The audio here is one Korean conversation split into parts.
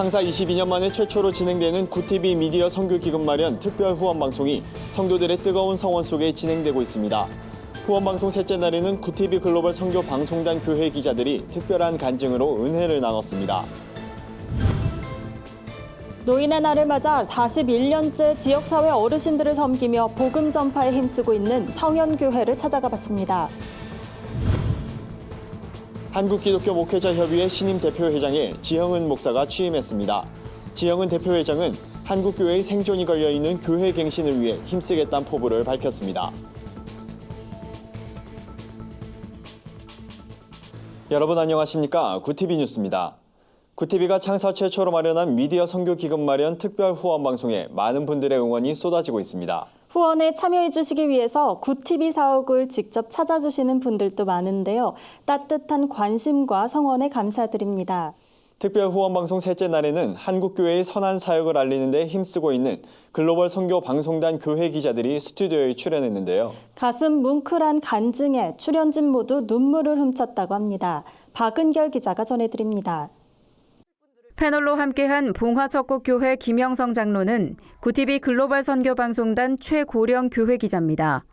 창사 22년 만에 최초로 진행되는 굿TV 미디어 선교 기금 마련 특별 후원 방송이 성도들의 뜨거운 성원 속에 진행되고 있습니다. 후원 방송 셋째 날에는 굿TV 글로벌 선교 방송단 교회 기자들이 특별한 간증으로 은혜를 나눴습니다. 노인의 날을 맞아 41년째 지역사회 어르신들을 섬기며 복음 전파에 힘쓰고 있는 성현교회를 찾아가 봤습니다. 한국기독교목회자협의회 신임 대표회장에 지형은 목사가 취임했습니다. 지형은 대표회장은 한국교회의 생존이 걸려있는 교회 갱신을 위해 힘쓰겠다는 포부를 밝혔습니다. 여러분 안녕하십니까? 굿TV 뉴스입니다. 굿TV가 창사 최초로 마련한 미디어 선교 기금 마련 특별 후원 방송에 많은 분들의 응원이 쏟아지고 있습니다. 후원에 참여해 주시기 위해서 굿TV 사옥을 직접 찾아주시는 분들도 많은데요. 따뜻한 관심과 성원에 감사드립니다. 특별 후원 방송 셋째 날에는 한국교회의 선한 사역을 알리는 데 힘쓰고 있는 글로벌 선교 방송단 교회 기자들이 스튜디오에 출연했는데요. 가슴 뭉클한 간증에 출연진 모두 눈물을 훔쳤다고 합니다. 박은결 기자가 전해드립니다. 패널로 함께한 봉화척곡교회 김영성 장로는 굿TV 글로벌 선교방송단 최고령 교회 기자입니다.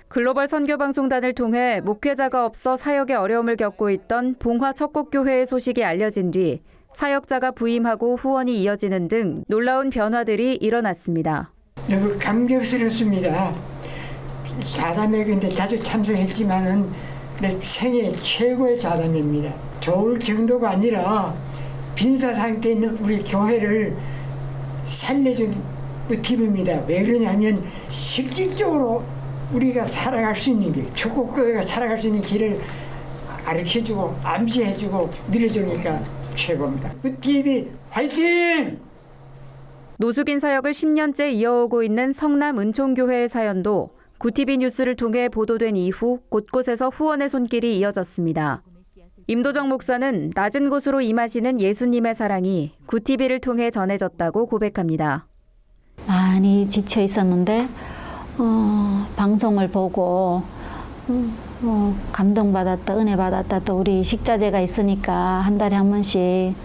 글로벌 선교방송단을 통해 목회자가 없어 사역에 어려움을 겪고 있던 봉화척곡교회의 소식이 알려진 뒤 사역자가 부임하고 후원이 이어지는 등 놀라운 변화들이 일어났습니다. 너무 감격스럽습니다. 자담회 근데 자주 참석했지만은 내 생애 최고의 자담회입니다. 좋을 정도가 아니라 빈사 상태에 있는 우리 교회를 살려준 굿TV입니다. 왜 그러냐면 실질적으로 우리가 살아갈 수 있는 길, 척곡교회가 살아갈 수 있는 길을 가르쳐주고 암시해주고 밀어주니까 최고입니다. 굿TV 화이팅! 노숙인 사역을 10년째 이어오고 있는 성남 은총교회의 사연도 굿TV 뉴스를 통해 보도된 이후 곳곳에서 후원의 손길이 이어졌습니다. 임도정 목사는 낮은 곳으로 임하시는 예수님의 사랑이 굿TV를 통해 전해졌다고 고백합니다. 많이 지쳐 있었는데 방송을 보고 감동받았다, 은혜 받았다. 또 우리 식자재가 있으니까 한 달에 한 번씩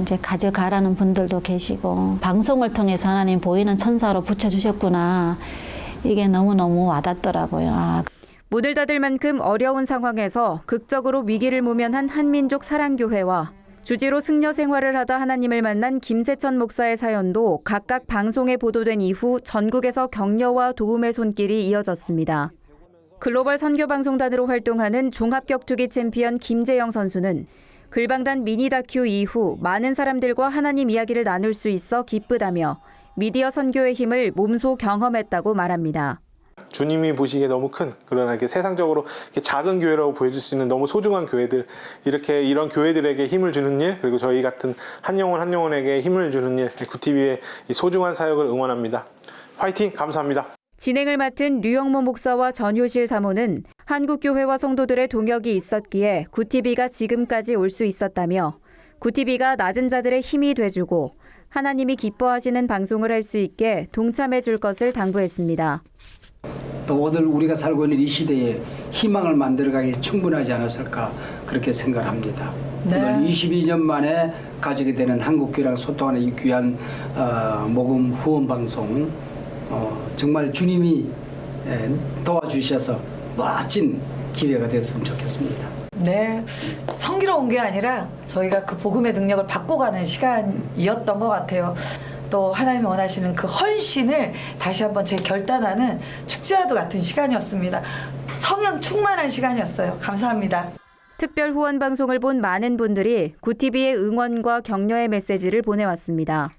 이제 가져가라는 분들도 계시고 방송을 통해서 하나님 보이는 천사로 붙여주셨구나. 이게 너무너무 와닿더라고요. 문을 닫을 만큼 어려운 상황에서 극적으로 위기를 모면한 한민족 사랑교회와 주지로 승려 생활을 하다 하나님을 만난 김세천 목사의 사연도 각각 방송에 보도된 이후 전국에서 격려와 도움의 손길이 이어졌습니다. 글로벌 선교방송단으로 활동하는 종합격투기 챔피언 김재영 선수는 글방단 미니 다큐 이후 많은 사람들과 하나님 이야기를 나눌 수 있어 기쁘다며 미디어 선교의 힘을 몸소 경험했다고 말합니다. 주님이 보시기에 너무 큰 그런 이렇게 세상적으로 이렇게 작은 교회라고 보여줄 수 있는 너무 소중한 교회들, 이런 교회들에게 힘을 주는 일, 그리고 저희 같은 한 영혼에게 힘을 주는 일, 굿TV의 이 소중한 사역을 응원합니다. 화이팅! 감사합니다. 진행을 맡은 류영모 목사와 전효실 사모는 한국교회와 성도들의 동역이 있었기에 굿TV가 지금까지 올 수 있었다며 굿TV가 낮은 자들의 힘이 돼주고 하나님이 기뻐하시는 방송을 할 수 있게 동참해 줄 것을 당부했습니다. 또 오늘 우리가 살고 있는 이 시대에 희망을 만들어가기 충분하지 않았을까 그렇게 생각합니다. 네. 오늘 22년 만에 가지게 되는 한국교회랑 소통하는 이 귀한 모금 후원 방송 정말 주님이 도와주셔서 멋진 기회가 되었으면 좋겠습니다. 네, 성기로 게 아니라 저희가 그 복음의 능력을 받고 가는 시간이었던 것 같아요. 또 하나님이 원하시는 그 헌신을 다시 한번 재결단하는 축제와도 같은 시간이었습니다. 성령 충만한 시간이었어요. 감사합니다. 특별 후원 방송을 본 많은 분들이 굿TV의 응원과 격려의 메시지를 보내왔습니다.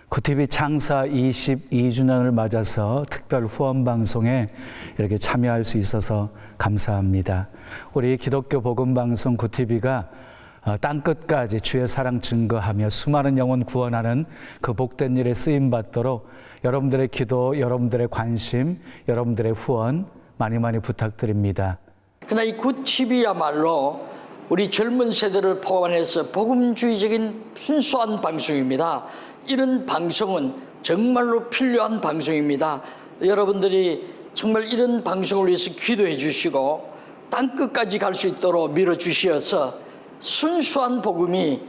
굿TV 창사 22주년을 맞아서 특별 후원 방송에 이렇게 참여할 수 있어서 감사합니다. 우리 기독교 복음 방송 굿TV가 땅끝까지 주의 사랑 증거하며 수많은 영혼 구원하는 그 복된 일에 쓰임 받도록 여러분들의 기도, 여러분들의 관심, 여러분들의 후원 많이 부탁드립니다. 그러나 이 굿TV야말로 우리 젊은 세대를 포함해서 복음주의적인 순수한 방송입니다. 이런 방송은 정말로 필요한 방송입니다. 여러분들이 정말 이런 방송을 위해서 기도해 주시고 땅끝까지 갈 수 있도록 밀어주시어서 순수한 복음이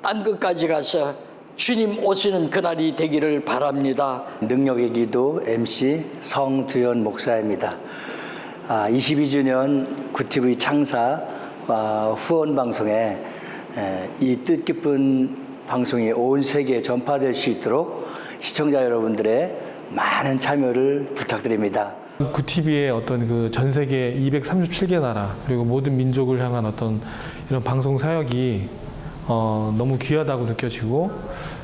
땅끝까지 가서 주님 오시는 그날이 되기를 바랍니다. 능력의 기도 MC 성두현 목사입니다. 22주년 구티비 창사 후원 방송에 이 뜻깊은 방송이 온 세계에 전파될 수 있도록 시청자 여러분들의 많은 참여를 부탁드립니다. 구티비의 어떤 그 전 세계 237개 나라 그리고 모든 민족을 향한 어떤 이런 방송 사역이 너무 귀하다고 느껴지고,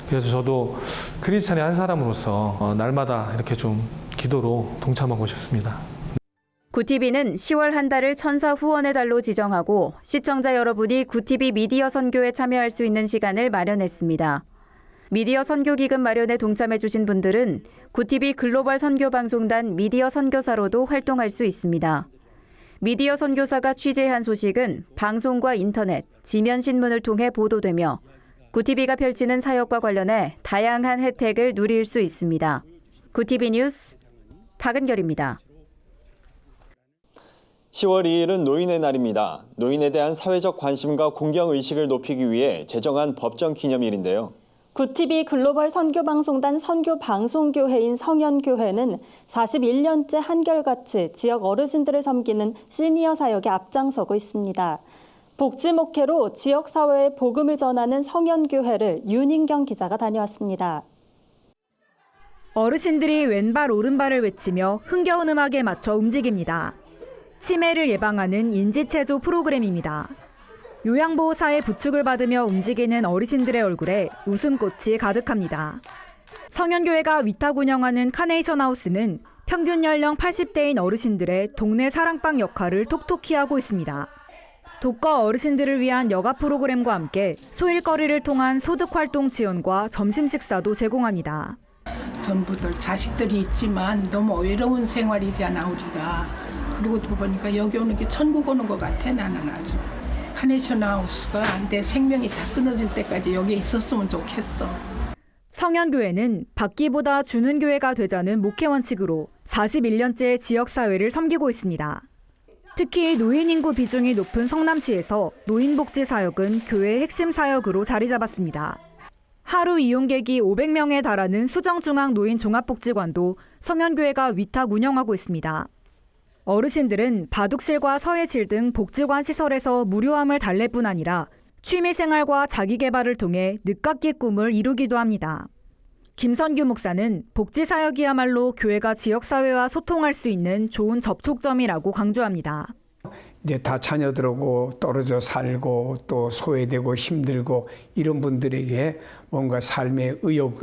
그래서 저도 크리스찬의 한 사람으로서 날마다 이렇게 좀 기도로 동참하고 싶습니다. 구티비는 10월 한 달을 천사 후원의 달로 지정하고 시청자 여러분이 구티비 미디어 선교에 참여할 수 있는 시간을 마련했습니다. 미디어 선교 기금 마련에 동참해 주신 분들은 구티비 글로벌 선교방송단 미디어 선교사로도 활동할 수 있습니다. 미디어 선교사가 취재한 소식은 방송과 인터넷, 지면 신문을 통해 보도되며 구티비가 펼치는 사역과 관련해 다양한 혜택을 누릴 수 있습니다. 구티비 뉴스 박은결입니다. 10월 2일은 노인의 날입니다. 노인에 대한 사회적 관심과 공경의식을 높이기 위해 제정한 법정 기념일인데요. 구티비 글로벌 선교방송단 선교방송교회인 성현교회는 41년째 한결같이 지역 어르신들을 섬기는 시니어 사역에 앞장서고 있습니다. 복지 목회로 지역사회에 복음을 전하는 성현교회를 윤인경 기자가 다녀왔습니다. 어르신들이 왼발 오른발을 외치며 흥겨운 음악에 맞춰 움직입니다. 치매를 예방하는 인지체조 프로그램입니다. 요양보호사의 부축을 받으며 움직이는 어르신들의 얼굴에 웃음꽃이 가득합니다. 성현교회가 위탁 운영하는 카네이션 하우스는 평균 연령 80대인 어르신들의 동네 사랑방 역할을 톡톡히 하고 있습니다. 독거 어르신들을 위한 여가 프로그램과 함께 소일거리를 통한 소득활동 지원과 점심 식사도 제공합니다. 전부들 자식들이 있지만 너무 외로운 생활이잖아 우리가. 그리고 또 보니까 여기 오는 게 천국 오는 것 같아. 나는 아주. 카네이션 하우스가 내 생명이 다 끊어질 때까지 여기에 있었으면 좋겠어. 성현교회는 받기보다 주는 교회가 되자는 목회 원칙으로 41년째 지역사회를 섬기고 있습니다. 특히 노인 인구 비중이 높은 성남시에서 노인복지 사역은 교회의 핵심 사역으로 자리 잡았습니다. 하루 이용객이 500명에 달하는 수정중앙 노인 종합복지관도 성현교회가 위탁 운영하고 있습니다. 어르신들은 바둑실과 서예실 등 복지관 시설에서 무료함을 달랠 뿐 아니라 취미생활과 자기개발을 통해 늦깎이 꿈을 이루기도 합니다. 김선규 목사는 복지사역이야말로 교회가 지역사회와 소통할 수 있는 좋은 접촉점이라고 강조합니다. 이제 다 자녀들하고 떨어져 살고 또 소외되고 힘들고 이런 분들에게 뭔가 삶의 의욕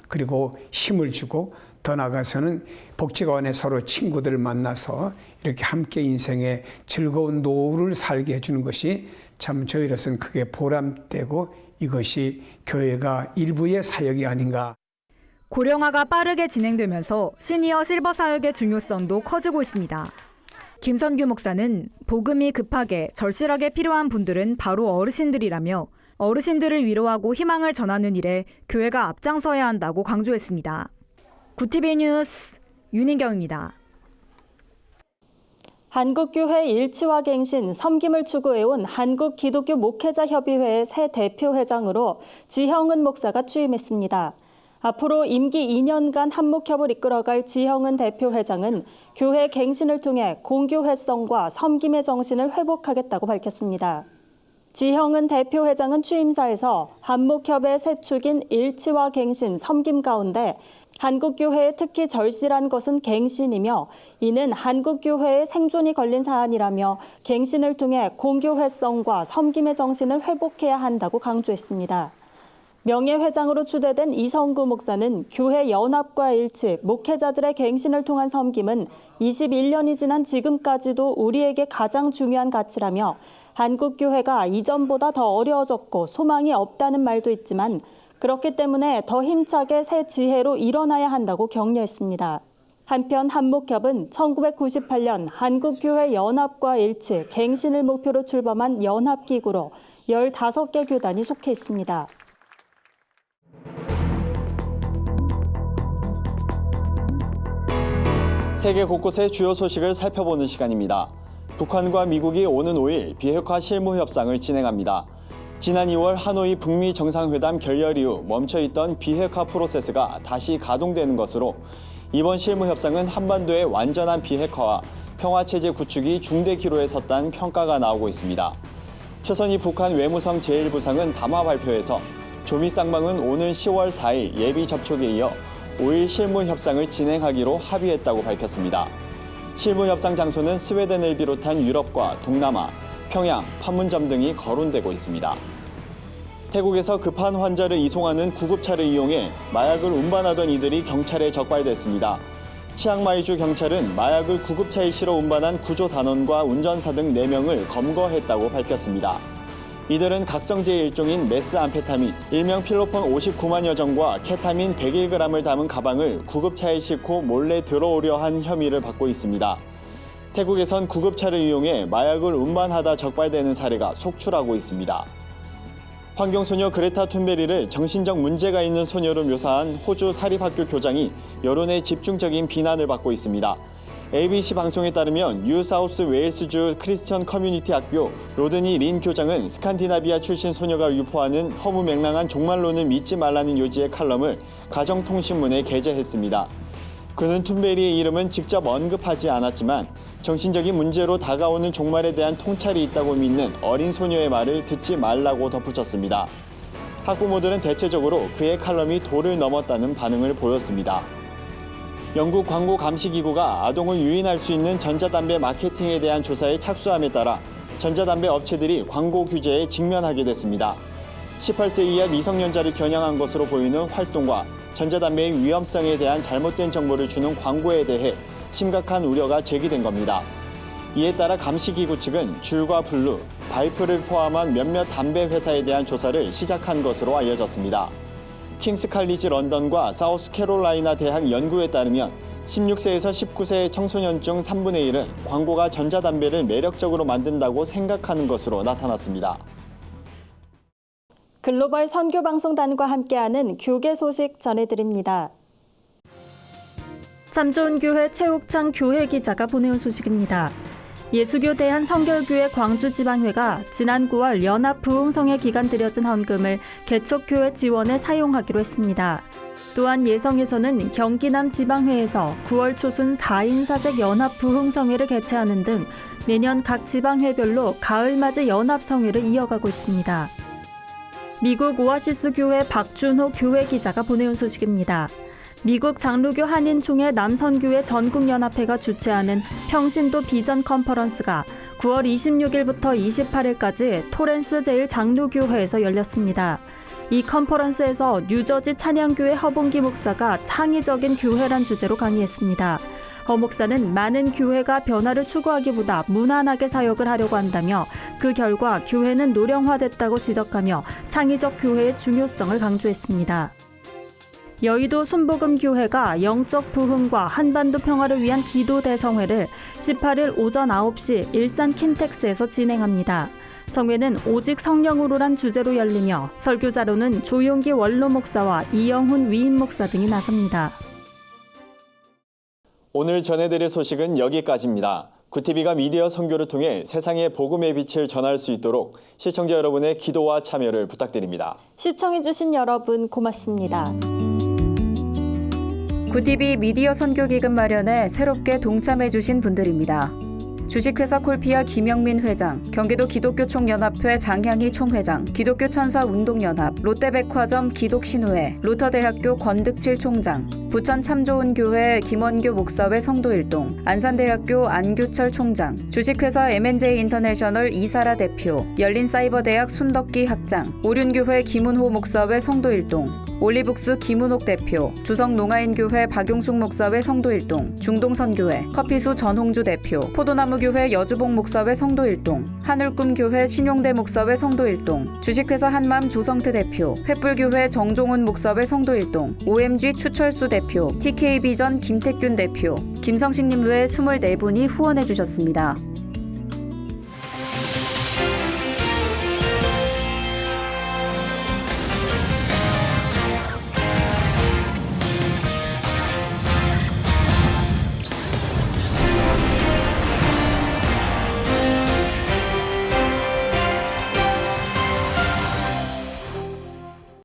그리고 힘을 주고 더 나아가서는 복지관에 서로 친구들을 만나서 이렇게 함께 인생의 즐거운 노후를 살게 해주는 것이 참 저희로서는 크게 보람되고 이것이 교회가 일부의 사역이 아닌가. 고령화가 빠르게 진행되면서 시니어 실버 사역의 중요성도 커지고 있습니다. 김선규 목사는 복음이 급하게 절실하게 필요한 분들은 바로 어르신들이라며 어르신들을 위로하고 희망을 전하는 일에 교회가 앞장서야 한다고 강조했습니다. 구티비 뉴스 윤인경입니다. 한국교회 일치화갱신 섬김을 추구해온 한국기독교 목회자협의회의 새 대표회장으로 지형은 목사가 취임했습니다. 앞으로 임기 2년간 한목협을 이끌어갈 지형은 대표회장은 교회 갱신을 통해 공교회성과 섬김의 정신을 회복하겠다고 밝혔습니다. 지형은 대표회장은 취임사에서 한목협의 새 축인 일치화갱신 섬김 가운데 한국교회에 특히 절실한 것은 갱신이며 이는 한국교회의 생존이 걸린 사안이라며 갱신을 통해 공교회성과 섬김의 정신을 회복해야 한다고 강조했습니다. 명예회장으로 추대된 이성구 목사는 교회 연합과 일치, 목회자들의 갱신을 통한 섬김은 21년이 지난 지금까지도 우리에게 가장 중요한 가치라며 한국교회가 이전보다 더 어려워졌고 소망이 없다는 말도 있지만 그렇기 때문에 더 힘차게 새 지혜로 일어나야 한다고 격려했습니다. 한편 한목협은 1998년 한국교회 연합과 일치, 갱신을 목표로 출범한 연합기구로 15개 교단이 속해 있습니다. 세계 곳곳의 주요 소식을 살펴보는 시간입니다. 북한과 미국이 오는 5일 비핵화 실무 협상을 진행합니다. 지난 2월 하노이 북미 정상회담 결렬 이후 멈춰있던 비핵화 프로세스가 다시 가동되는 것으로 이번 실무 협상은 한반도의 완전한 비핵화와 평화체제 구축이 중대 기로에 섰다는 평가가 나오고 있습니다. 최선희 북한 외무성 제1부상은 담화 발표에서 조미 쌍방은 오는 10월 4일 예비 접촉에 이어 5일 실무 협상을 진행하기로 합의했다고 밝혔습니다. 실무 협상 장소는 스웨덴을 비롯한 유럽과 동남아, 평양, 판문점 등이 거론되고 있습니다. 태국에서 급한 환자를 이송하는 구급차를 이용해 마약을 운반하던 이들이 경찰에 적발됐습니다. 치앙마이주 경찰은 마약을 구급차에 실어 운반한 구조단원과 운전사 등 4명을 검거했다고 밝혔습니다. 이들은 각성제의 일종인 메스암페타민, 일명 필로폰 59만여 정과 케타민 101g을 담은 가방을 구급차에 싣고 몰래 들어오려 한 혐의를 받고 있습니다. 태국에선 구급차를 이용해 마약을 운반하다 적발되는 사례가 속출하고 있습니다. 환경소녀 그레타 툰베리를 정신적 문제가 있는 소녀로 묘사한 호주 사립학교 교장이 여론의 집중적인 비난을 받고 있습니다. ABC 방송에 따르면 뉴사우스 웨일스주 크리스천 커뮤니티 학교 로드니 린 교장은 스칸디나비아 출신 소녀가 유포하는 허무맹랑한 종말론을 믿지 말라는 요지의 칼럼을 가정통신문에 게재했습니다. 그는 툰베리의 이름은 직접 언급하지 않았지만 정신적인 문제로 다가오는 종말에 대한 통찰이 있다고 믿는 어린 소녀의 말을 듣지 말라고 덧붙였습니다. 학부모들은 대체적으로 그의 칼럼이 도를 넘었다는 반응을 보였습니다. 영국 광고감시기구가 아동을 유인할 수 있는 전자담배 마케팅에 대한 조사에 착수함에 따라 전자담배 업체들이 광고 규제에 직면하게 됐습니다. 18세 이하 미성년자를 겨냥한 것으로 보이는 활동과 전자담배의 위험성에 대한 잘못된 정보를 주는 광고에 대해 심각한 우려가 제기된 겁니다. 이에 따라 감시기구 측은 줄과 블루, 바이프를 포함한 몇몇 담배 회사에 대한 조사를 시작한 것으로 알려졌습니다. 킹스 칼리지 런던과 사우스캐롤라이나 대학 연구에 따르면 16세에서 19세 청소년 중 3분의 1은 광고가 전자담배를 매력적으로 만든다고 생각하는 것으로 나타났습니다. 글로벌 선교방송단과 함께하는 교계 소식 전해드립니다. 참 좋은 교회 최욱창 교회 기자가 보내온 소식입니다. 예수교 대한성결교회 광주지방회가 지난 9월 연합부흥성에 기간 들여진 헌금을 개척교회 지원에 사용하기로 했습니다. 또한 예성에서는 경기남 지방회에서 9월 초순 4인 사색 연합부흥성회를 개최하는 등 매년 각 지방회별로 가을맞이 연합성회를 이어가고 있습니다. 미국 오아시스 교회 박준호 교회 기자가 보내온 소식입니다. 미국 장로교 한인총회 남선교회 전국연합회가 주최하는 평신도 비전 컨퍼런스가 9월 26일부터 28일까지 토렌스 제1장로교회에서 열렸습니다. 이 컨퍼런스에서 뉴저지 찬양교회 허봉기 목사가 창의적인 교회란 주제로 강의했습니다. 허 목사는 많은 교회가 변화를 추구하기보다 무난하게 사역을 하려고 한다며 그 결과 교회는 노령화됐다고 지적하며 창의적 교회의 중요성을 강조했습니다. 여의도 순복음교회가 영적 부흥과 한반도 평화를 위한 기도 대성회를 18일 오전 9시 일산 킨텍스에서 진행합니다. 성회는 오직 성령으로란 주제로 열리며 설교자로는 조용기 원로 목사와 이영훈 위임 목사 등이 나섭니다. 오늘 전해드릴 소식은 여기까지입니다. 구티비가 미디어 선교를 통해 세상의 복음의 빛을 전할 수 있도록 시청자 여러분의 기도와 참여를 부탁드립니다. 시청해주신 여러분 고맙습니다. 구티비 미디어 선교 기금 마련에 새롭게 동참해주신 분들입니다. 주식회사 콜피아 김영민 회장, 경기도 기독교총연합회 장향희 총회장, 기독교 천사 운동연합, 롯데백화점 기독신우회, 루터대학교 권득칠 총장, 부천 참좋은교회 김원교 목사회 성도일동, 안산대학교 안규철 총장, 주식회사 M&J 인터내셔널 이사라 대표, 열린사이버대학 순덕기 학장, 오륜교회 김은호 목사회 성도일동, 올리북스 김은옥 대표, 주성농아인교회 박용숙 목사회 성도일동, 중동선교회, 커피수 전홍주 대표, 포도나무교회 여주봉 목사회 성도일동, 하늘꿈교회 신용대 목사회 성도일동, 주식회사 한맘 조성태 대표, 횃불교회 정종훈 목사회 성도일동, OMG 추철수 대표, TK비전 김택균 대표, 김성식님 외 24분이 후원해 주셨습니다.